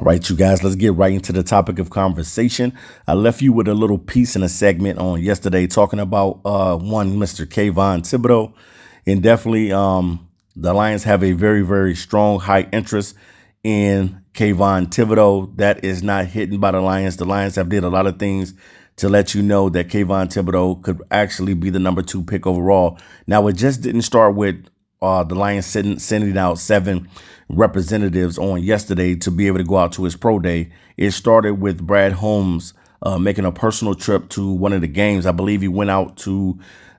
All right, you guys, let's get right into the topic of conversation. I left you with a little piece in a segment on yesterday talking about one Mr. Kayvon Thibodeaux. And definitely the Lions have a very, very strong, high interest in Kayvon Thibodeaux. That is not hidden by the Lions. The Lions have did a lot of things to let you know that Kayvon Thibodeaux could actually be the #2 pick overall. Now, it just didn't start with the Lions sending out 7 representatives on yesterday to be able to go out to his pro day. It started with Brad Holmes making a personal trip to one of the games. I believe he went out to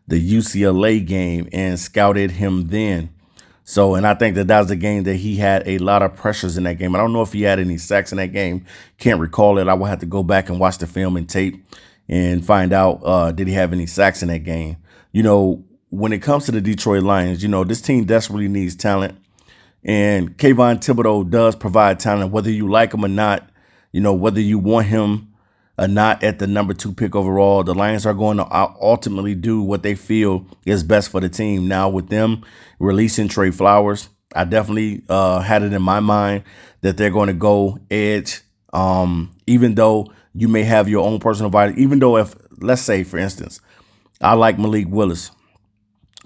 the UCLA game and scouted him then. So, and I think that was a game that he had a lot of pressures in that game. I don't know if he had any sacks in that game. Can't recall it. I will have to go back and watch the film and tape and find out, did he have any sacks in that game? You know, when it comes to the Detroit Lions, you know, this team desperately needs talent. And Kayvon Thibodeaux does provide talent, whether you like him or not, you know, whether you want him or not at the #2 pick overall. The Lions are going to ultimately do what they feel is best for the team. Now, with them releasing Trey Flowers, I definitely had it in my mind that they're going to go edge, even though you may have your own personal value. Even though if, let's say, for instance, I like Malik Willis,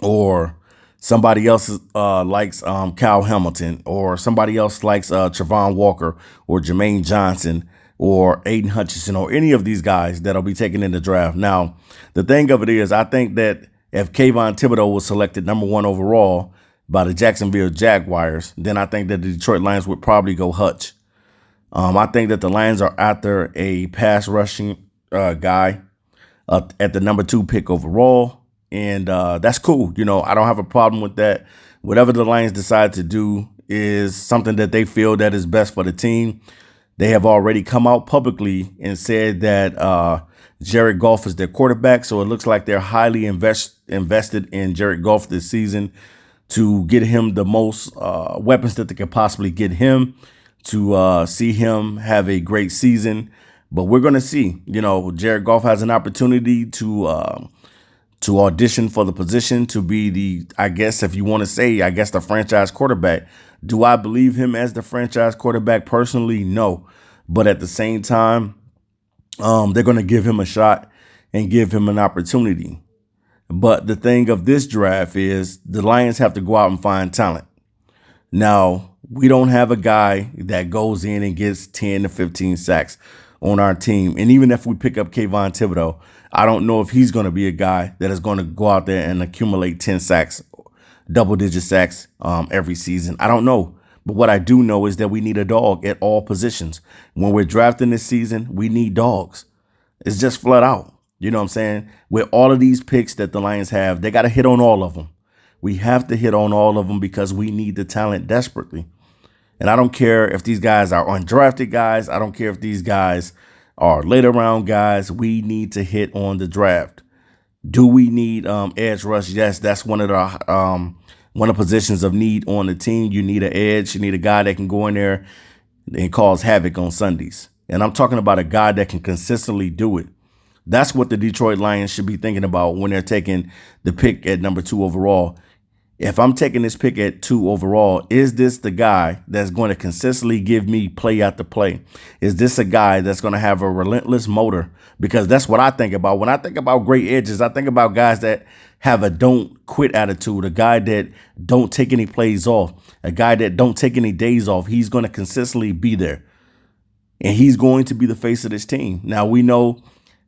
or somebody else likes Kyle Hamilton, or somebody else likes Trevon Walker or Jermaine Johnson or Aiden Hutchinson, or any of these guys that'll be taken in the draft. Now, the thing of it is, I think that if Kayvon Thibodeaux was selected #1 overall by the Jacksonville Jaguars, then I think that the Detroit Lions would probably go Hutch. I think that the Lions are after a pass rushing guy at the #2 pick overall. And that's cool. You know, I don't have a problem with that. Whatever the Lions decide to do is something that they feel that is best for the team. They have already come out publicly and said that Jared Goff is their quarterback. So it looks like they're highly invested in Jared Goff this season to get him the most weapons that they could possibly get him, to see him have a great season. But we're going to see. You know, Jared Goff has an opportunity to audition for the position to be the, I guess, if you want to say, I guess, the franchise quarterback. Do I believe him as the franchise quarterback personally? No. But at the same time, they're going to give him a shot and give him an opportunity. But the thing of this draft is the Lions have to go out and find talent. Now, we don't have a guy that goes in and gets 10 to 15 sacks on our team. And even if we pick up Kayvon Thibodeaux, I don't know if he's going to be a guy that is going to go out there and accumulate 10 sacks, double-digit sacks every season. I don't know. But what I do know is that we need a dog at all positions. When we're drafting this season, we need dogs. It's just flat out. You know what I'm saying? With all of these picks that the Lions have, they got to hit on all of them. We have to hit on all of them because we need the talent desperately. And I don't care if these guys are undrafted guys. I don't care if these guys are later round guys. We need to hit on the draft. Do we need edge rush? Yes, that's one of the positions of need on the team. You need an edge. You need a guy that can go in there and cause havoc on Sundays. And I'm talking about a guy that can consistently do it. That's what the Detroit Lions should be thinking about when they're taking the pick at #2 overall. If I'm taking this pick at 2 overall, is this the guy that's going to consistently give me play after play? Is this a guy that's going to have a relentless motor? Because that's what I think about. When I think about great edges, I think about guys that have a don't quit attitude, a guy that don't take any plays off, a guy that don't take any days off. He's going to consistently be there. And he's going to be the face of this team. Now, we know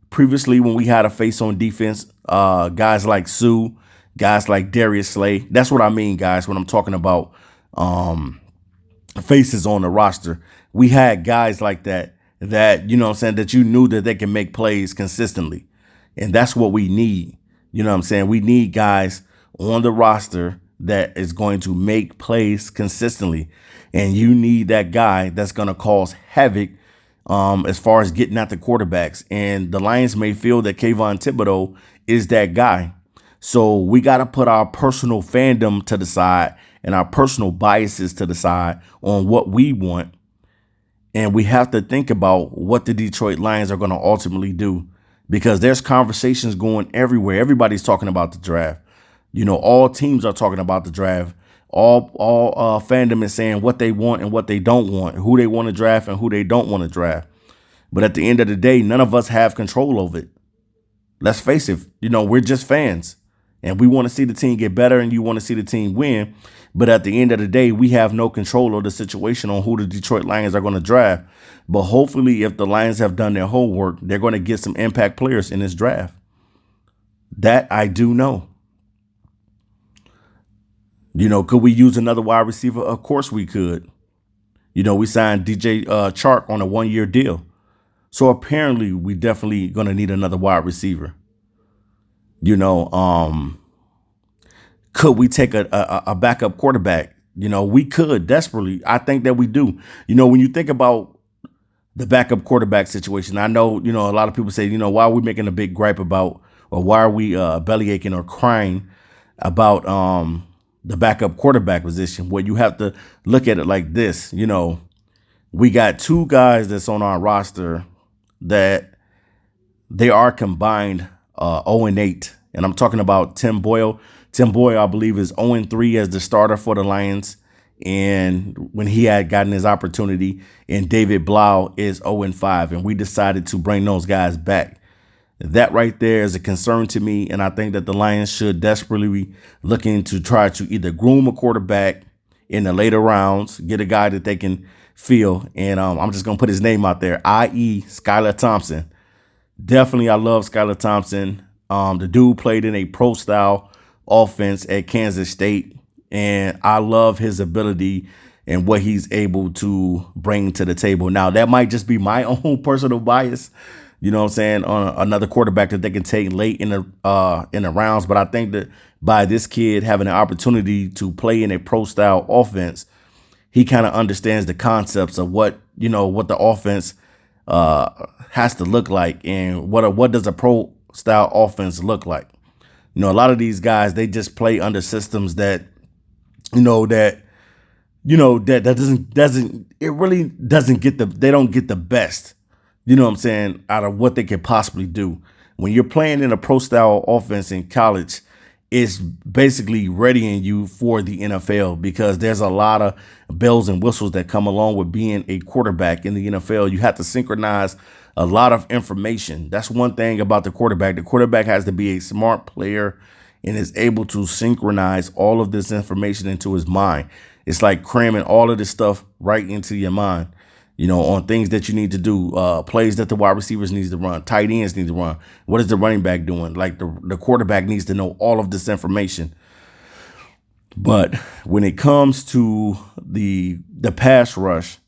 previously when we had a face on defense, guys like Sue, guys like Darius Slay. That's what I mean, guys, when I'm talking about faces on the roster. We had guys like that, you know what I'm saying, that you knew that they can make plays consistently. And that's what we need. You know what I'm saying? We need guys on the roster that is going to make plays consistently. And you need that guy that's going to cause havoc as far as getting at the quarterbacks. And the Lions may feel that Kayvon Thibodeaux is that guy. So we got to put our personal fandom to the side and our personal biases to the side on what we want. And we have to think about what the Detroit Lions are going to ultimately do, because there's conversations going everywhere. Everybody's talking about the draft. You know, all teams are talking about the draft. All fandom is saying what they want and what they don't want, who they want to draft and who they don't want to draft. But at the end of the day, none of us have control over it. Let's face it, we're just fans. And we want to see the team get better and you want to see the team win. But at the end of the day, we have no control of the situation on who the Detroit Lions are going to draft. But hopefully, if the Lions have done their homework, they're going to get some impact players in this draft. That I do know. Could we use another wide receiver? Of course we could. We signed DJ Chark on a 1-year deal. So apparently we definitely going to need another wide receiver. Could we take a backup quarterback? We could desperately. I think that we do. When you think about the backup quarterback situation, I know, a lot of people say, why are we making a big gripe about, or why are we belly aching or crying about the backup quarterback position? Well, you have to look at it like this. We got 2 guys that's on our roster that they are combined 0-8. And I'm talking about Tim Boyle. Tim Boyle, I believe, is 0-3 as the starter for the Lions. And when he had gotten his opportunity, and David Blau is 0-5. And we decided to bring those guys back. That right there is a concern to me. And I think that the Lions should desperately be looking to try to either groom a quarterback in the later rounds, get a guy that they can feel. And I'm just going to put his name out there, i.e. Skylar Thompson. Definitely, I love Skylar Thompson. The dude played in a pro-style offense at Kansas State, and I love his ability and what he's able to bring to the table. Now, that might just be my own personal bias, on another quarterback that they can take late in the rounds. But I think that by this kid having an opportunity to play in a pro-style offense, he kind of understands the concepts of what the offense has to look like, and what does a pro-style offense look like. A lot of these guys, they just play under systems that that they don't get the best, out of what they could possibly do. When you're playing in a pro-style offense in college, it's basically readying you for the NFL, because there's a lot of bells and whistles that come along with being a quarterback in the NFL. You have to synchronize a lot of information. That's one thing about the quarterback. The quarterback has to be a smart player and is able to synchronize all of this information into his mind. It's like cramming all of this stuff right into your mind, on things that you need to do, plays that the wide receivers needs to run, tight ends need to run. What is the running back doing? Like the quarterback needs to know all of this information. But when it comes to the pass rush,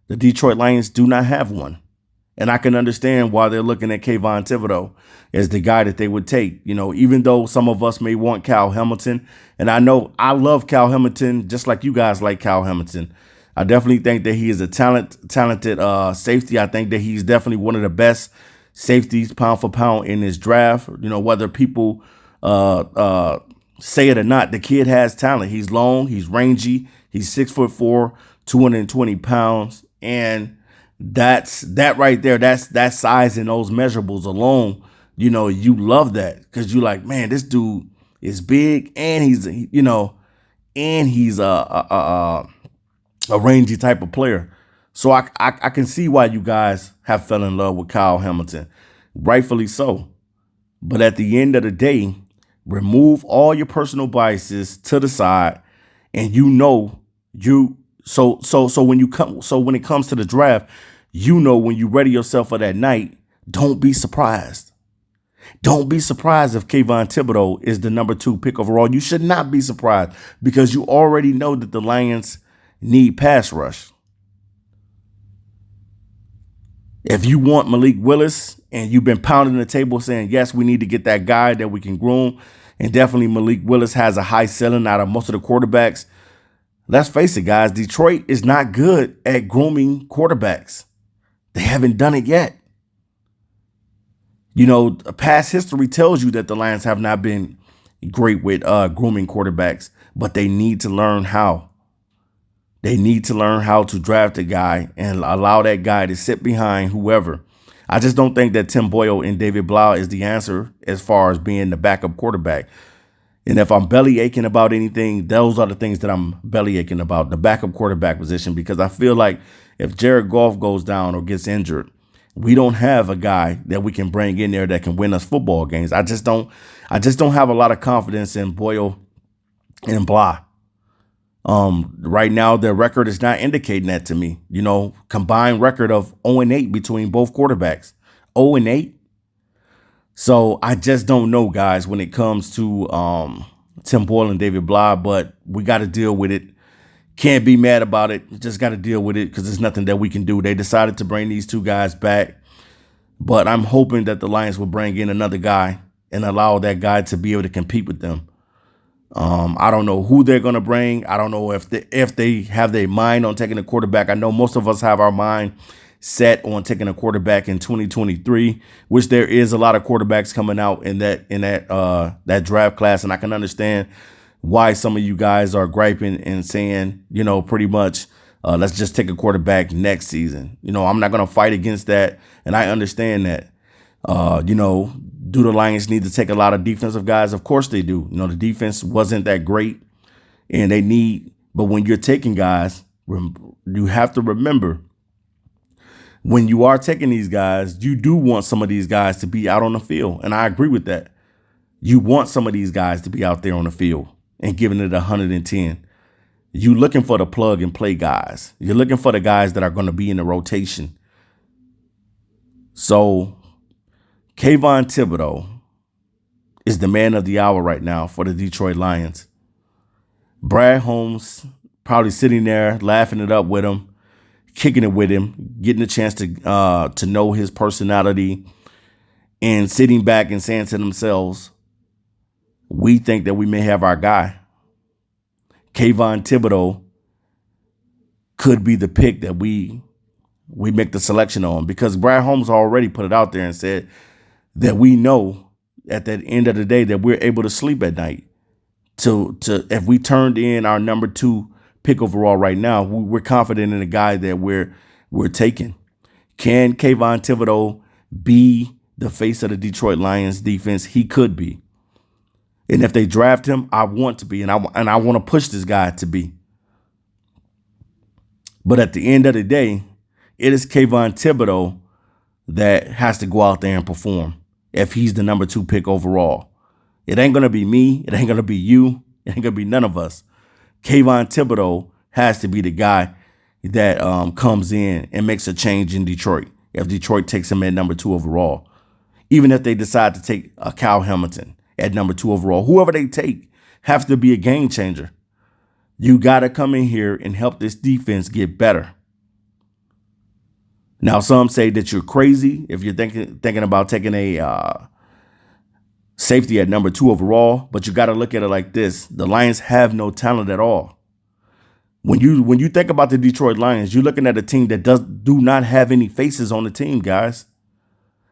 the Detroit Lions do not have one. And I can understand why they're looking at Kayvon Thibodeaux as the guy that they would take, even though some of us may want Kyle Hamilton. And I know I love Kyle Hamilton, just like you guys like Kyle Hamilton. I definitely think that he is a talented safety. I think that he's definitely one of the best safeties pound for pound in this draft. Whether people say it or not, the kid has talent. He's long, he's rangy, he's 6'4", 220 pounds. And that right there, that size and those measurables alone, you love that, because you're like, man, this dude is big, and he's a rangy type of player. So I can see why you guys have fell in love with Kyle Hamilton, rightfully so. But at the end of the day, remove all your personal biases to the side, and So when it comes to the draft, when you ready yourself for that night, don't be surprised. Don't be surprised if Kayvon Thibodeaux is the number 2 pick overall. You should not be surprised, because you already know that the Lions need pass rush. If you want Malik Willis, and you've been pounding the table saying, yes, we need to get that guy that we can groom, and definitely Malik Willis has a high ceiling out of most of the quarterbacks. Let's face it, guys, Detroit is not good at grooming quarterbacks. They haven't done it yet. Past history tells you that the Lions have not been great with grooming quarterbacks, but they need to learn how. They need to learn how to draft a guy and allow that guy to sit behind whoever. I just don't think that Tim Boyle and David Blau is the answer as far as being the backup quarterback. And if I'm belly aching about anything, those are the things that I'm belly aching about, the backup quarterback position, because I feel like if Jared Goff goes down or gets injured, we don't have a guy that we can bring in there that can win us football games. I just don't have a lot of confidence in Boyle and Blah. Right now, their record is not indicating that to me. Combined record of 0-8 between both quarterbacks. 0-8. So I just don't know, guys, when it comes to Tim Boyle and David Blah, but we got to deal with it. Can't be mad about it. Just got to deal with it because there's nothing that we can do. They decided to bring these two guys back, but I'm hoping that the Lions will bring in another guy and allow that guy to be able to compete with them. I don't know who they're going to bring. I don't know if they have their mind on taking a quarterback. I know most of us have our mind set on taking a quarterback in 2023, which there is a lot of quarterbacks coming out in that draft class. And I can understand why some of you guys are griping and saying, pretty much, let's just take a quarterback next season. I'm not going to fight against that. And I understand that, do the Lions need to take a lot of defensive guys? Of course they do. The defense wasn't that great and but when you're taking guys, you have to remember, when you are taking these guys, you do want some of these guys to be out on the field. And I agree with that. You want some of these guys to be out there on the field and giving it 110. You're looking for the plug and play guys. You're looking for the guys that are going to be in the rotation. So Kayvon Thibodeaux is the man of the hour right now for the Detroit Lions. Brad Holmes probably sitting there laughing it up with him, kicking it with him, getting a chance to know his personality, and sitting back and saying to themselves, we think that we may have our guy. Kayvon Thibodeaux could be the pick that we make the selection on, because Brad Holmes already put it out there and said that we know at the end of the day that we're able to sleep at night. If we turned in our number 2 pick overall right now, we're confident in the guy that we're taking. Can Kayvon Thibodeaux be the face of the Detroit Lions defense? He could be. And if they draft him, I want to be, and I want to push this guy to be. But at the end of the day, it is Kayvon Thibodeaux that has to go out there and perform if he's the number 2 pick overall. It ain't going to be me. It ain't going to be you. It ain't going to be none of us. Kayvon Thibodeaux has to be the guy that comes in and makes a change in Detroit if Detroit takes him at number 2 overall. Even if they decide to take a Kyle Hamilton at number 2 overall, whoever they take has to be a game changer. You got to come in here and help this defense get better. Now, some say that you're crazy if you're thinking about taking a safety at number 2 overall, but you got to look at it like this. The Lions have no talent at all. When you think about the Detroit Lions, you're looking at a team that do not have any faces on the team, guys.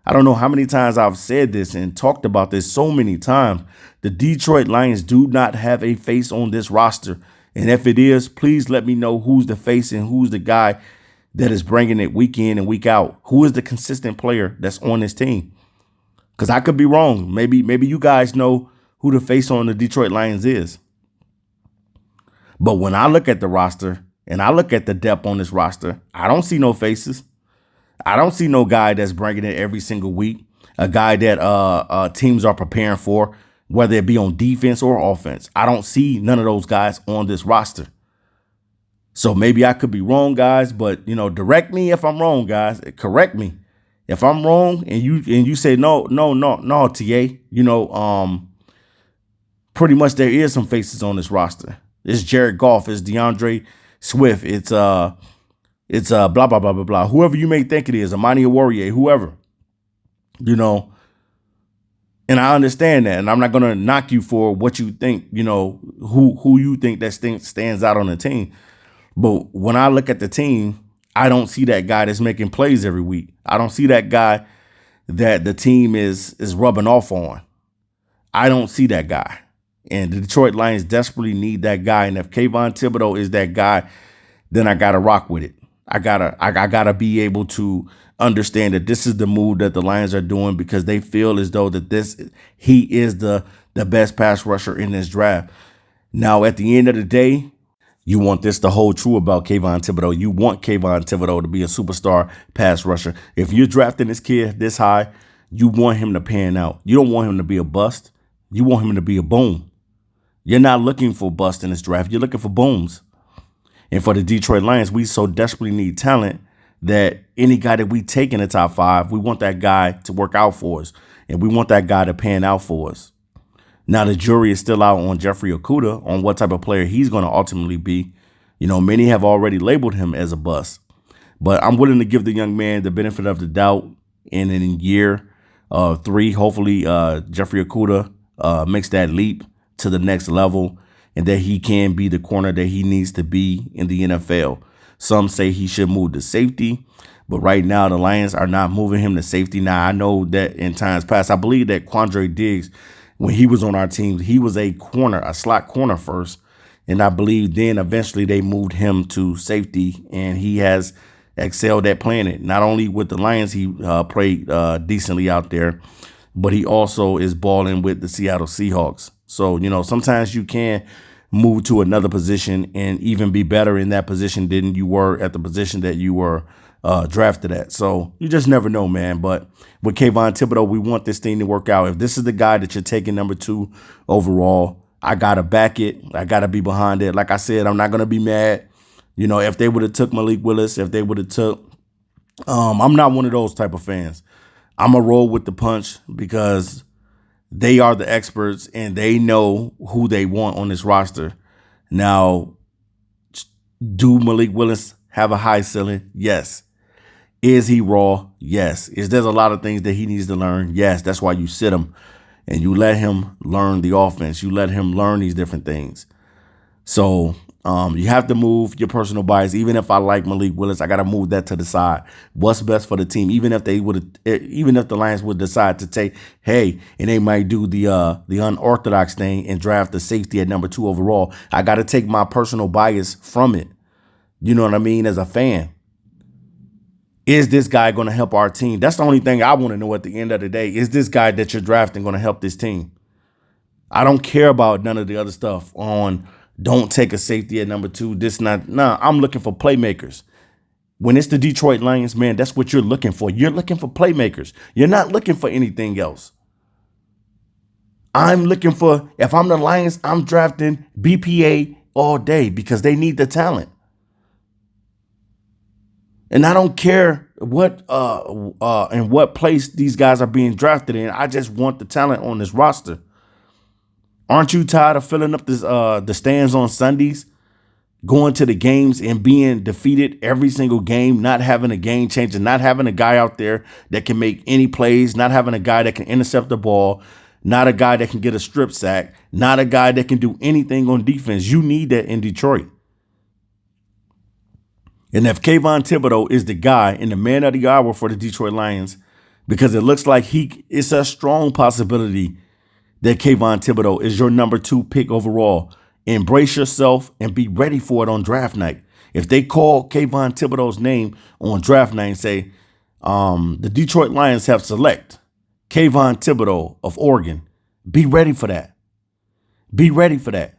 I don't know how many times I've said this and talked about this so many times. The Detroit Lions do not have a face on this roster. And if it is, please let me know who's the face and who's the guy that is bringing it week in and week out. Who is the consistent player that's on this team? Because I could be wrong. Maybe you guys know who the face on the Detroit Lions is. But when I look at the roster and I look at the depth on this roster, I don't see no faces. I don't see no guy that's bringing it every single week. A guy that teams are preparing for, whether it be on defense or offense. I don't see none of those guys on this roster. So maybe I could be wrong, guys, but, direct me if I'm wrong, guys. Correct me. If I'm wrong and you say, no, TA, pretty much there is some faces on this roster. It's Jared Goff, it's DeAndre Swift, it's blah, blah, blah, blah, blah. Whoever you may think it is, Amani Warrior, whoever, and I understand that. And I'm not going to knock you for what you think, who you think that stands out on the team. But when I look at the team, I don't see that guy that's making plays every week. I don't see that guy that the team is rubbing off on. I don't see that guy. And the Detroit Lions desperately need that guy. And if Kayvon Thibodeaux is that guy, then I got to rock with it. I gotta be able to understand that this is the move that the Lions are doing because they feel as though that he is the best pass rusher in this draft. Now, at the end of the day, you want this to hold true about Kayvon Thibodeaux. You want Kayvon Thibodeaux to be a superstar pass rusher. If you're drafting this kid this high, you want him to pan out. You don't want him to be a bust. You want him to be a boom. You're not looking for bust in this draft. You're looking for booms. And for the Detroit Lions, we so desperately need talent that any guy that we take in the top 5, we want that guy to work out for us. And we want that guy to pan out for us. Now, the jury is still out on Jeffrey Okudah, on what type of player he's going to ultimately be. You know, many have already labeled him as a bust. But I'm willing to give the young man the benefit of the doubt. And in year 3, hopefully Jeffrey Okudah makes that leap to the next level and that he can be the corner that he needs to be in the NFL. Some say he should move to safety, but right now the Lions are not moving him to safety. Now, I know that in times past, I believe that Quandre Diggs, when he was on our team, he was a corner, a slot corner first. And I believe then eventually they moved him to safety, and he has excelled at playing it. Not only with the Lions, he played decently out there, but he also is balling with the Seattle Seahawks. So, you know, sometimes you can move to another position and even be better in that position than you were at the position that you were drafted at. So you just never know, man. But with Kayvon Thibodeaux, we want this thing to work out. If this is the guy that you're taking number 2 overall, I got to back it. I got to be behind it. Like I said, I'm not going to be mad. You know, if they would have took Malik Willis, if they would have took, I'm not one of those type of fans. I'm a roll with the punch because they are the experts and they know who they want on this roster. Now, do Malik Willis have a high ceiling? Yes. Is he raw? Yes. Is there a lot of things that he needs to learn? Yes. That's why you sit him and you let him learn the offense. You let him learn these different things. So you have to move your personal bias. Even if I like Malik Willis, I got to move that to the side. What's best for the team? Even if the Lions would decide to take, hey, and they might do the unorthodox thing and draft the safety at number 2 overall, I got to take my personal bias from it. You know what I mean? As a fan, is this guy going to help our team? That's the only thing I want to know at the end of the day. Is this guy that you're drafting going to help this team? I don't care about none of the other stuff on don't take a safety at number 2. I'm looking for playmakers. When it's the Detroit Lions, man, that's what you're looking for. You're looking for playmakers. You're not looking for anything else. I'm looking for, if I'm the Lions, I'm drafting BPA all day because they need the talent. And I don't care what in what place these guys are being drafted in. I just want the talent on this roster. Aren't you tired of filling up the stands on Sundays, going to the games and being defeated every single game, not having a game changer, not having a guy out there that can make any plays, not having a guy that can intercept the ball, not a guy that can get a strip sack, not a guy that can do anything on defense? You need that in Detroit. And if Kayvon Thibodeaux is the guy and the man of the hour for the Detroit Lions, because it looks like it's a strong possibility that Kayvon Thibodeaux is your number 2 pick overall, embrace yourself and be ready for it on draft night. If they call Kayvon Thibodeaux's name on draft night and say, the Detroit Lions have select Kayvon Thibodeaux of Oregon, be ready for that. Be ready for that.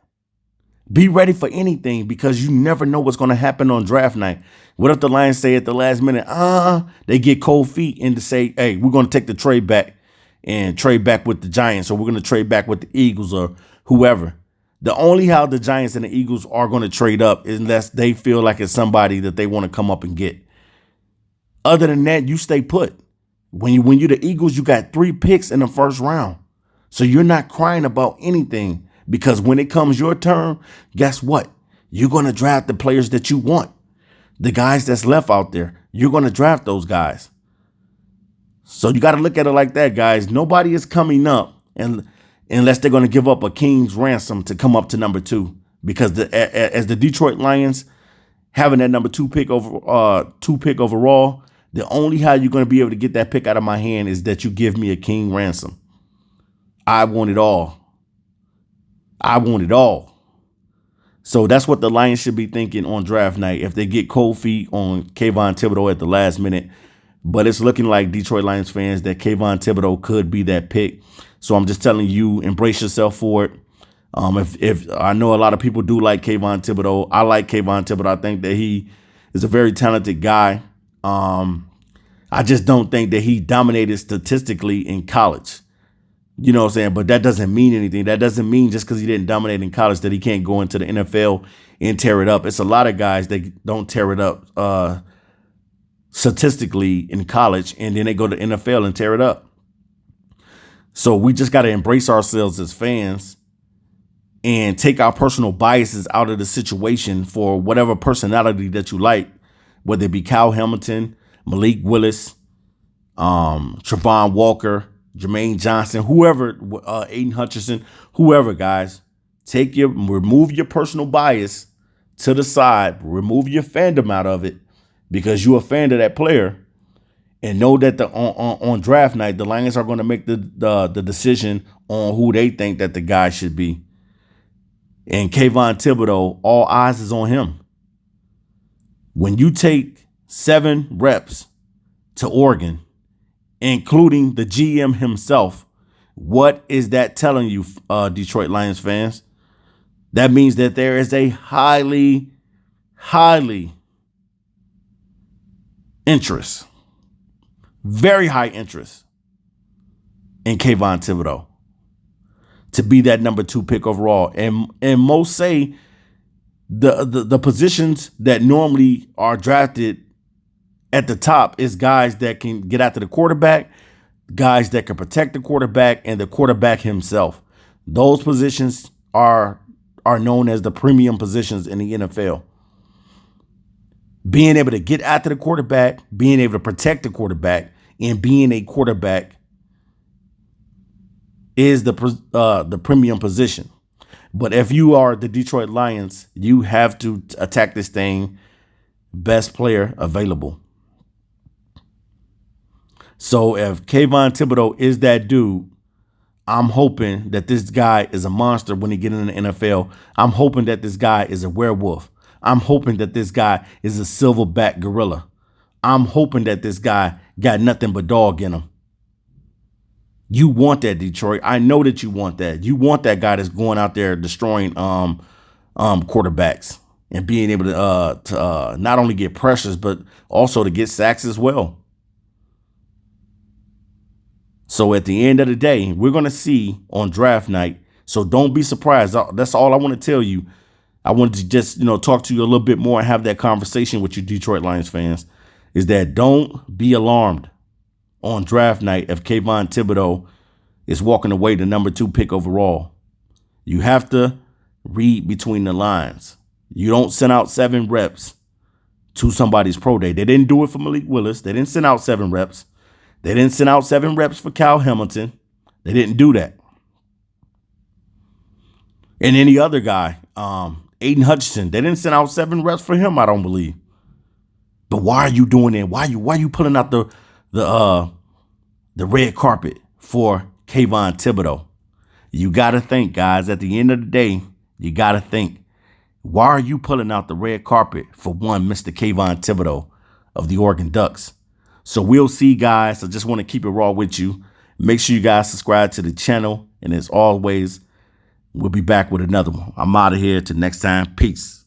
Be ready for anything because you never know what's going to happen on draft night. What if the Lions say at the last minute, they get cold feet and to say, hey, we're going to take the trade back and trade back with the Giants, or we're going to trade back with the Eagles or whoever. The only how the Giants and the Eagles are going to trade up is unless they feel like it's somebody that they want to come up and get. Other than that, you stay put. When you're the Eagles, you got 3 picks in the first round. So you're not crying about anything because when it comes your turn, guess what? You're going to draft the players that you want. The guys that's left out there, you're going to draft those guys. So you got to look at it like that, guys. Nobody is coming up unless they're going to give up a king's ransom to come up to number 2. Because as the Detroit Lions having that number 2 pick overall, the only how you're going to be able to get that pick out of my hand is that you give me a king ransom. I want it all. I want it all. So that's what the Lions should be thinking on draft night if they get cold feet on Kayvon Thibodeaux at the last minute. But it's looking like Detroit Lions fans that Kayvon Thibodeaux could be that pick. So I'm just telling you, embrace yourself for it. If I know a lot of people do like Kayvon Thibodeaux. I like Kayvon Thibodeaux. I think that he is a very talented guy. I just don't think that he dominated statistically in college. You know what I'm saying? But that doesn't mean anything. That doesn't mean just because he didn't dominate in college that he can't go into the NFL and tear it up. It's a lot of guys that don't tear it up statistically in college, and then they go to NFL and tear it up. So we just got to embrace ourselves as fans and take our personal biases out of the situation for whatever personality that you like, whether it be Kyle Hamilton, Malik Willis, Trevon Walker, Jermaine Johnson, whoever, Aiden Hutchinson, whoever, guys. Remove your personal bias to the side, remove your fandom out of it because you're a fan of that player, and know that on draft night, the Lions are going to make the decision on who they think that the guy should be. And Kayvon Thibodeaux, all eyes is on him. When you take 7 reps to Oregon, including the GM himself, what is that telling you, Detroit Lions fans? That means that there is a highly interest, very high interest in Kayvon Thibodeaux to be that number 2 pick overall. And most say the positions that normally are drafted at the top is guys that can get after the quarterback, guys that can protect the quarterback, and the quarterback himself. Those positions are known as the premium positions in the NFL. Being able to get after the quarterback, being able to protect the quarterback, and being a quarterback is the premium position. But if you are the Detroit Lions, you have to attack this thing best player available. So if Kayvon Thibodeaux is that dude, I'm hoping that this guy is a monster when he gets in the NFL. I'm hoping that this guy is a werewolf. I'm hoping that this guy is a silverback gorilla. I'm hoping that this guy got nothing but dog in him. You want that, Detroit. I know that you want that. You want that guy that's going out there destroying quarterbacks and being able to not only get pressures, but also to get sacks as well. So at the end of the day, we're going to see on draft night. So don't be surprised. That's all I want to tell you. I wanted to just, talk to you a little bit more and have that conversation with you Detroit Lions fans, is that don't be alarmed on draft night if Kayvon Thibodeaux is walking away the number 2 pick overall. You have to read between the lines. You don't send out 7 reps to somebody's pro day. They didn't do it for Malik Willis. They didn't send out 7 reps. They didn't send out 7 reps for Kyle Hamilton. They didn't do that. And any other guy, Aiden Hutchinson, they didn't send out 7 reps for him, I don't believe. But why are you doing that? Why you pulling out the red carpet for Kayvon Thibodeaux? You got to think, guys. At the end of the day, you got to think. Why are you pulling out the red carpet for one Mr. Kayvon Thibodeaux of the Oregon Ducks? So we'll see, guys. I just want to keep it raw with you. Make sure you guys subscribe to the channel. And as always, we'll be back with another one. I'm out of here. Till next time. Peace.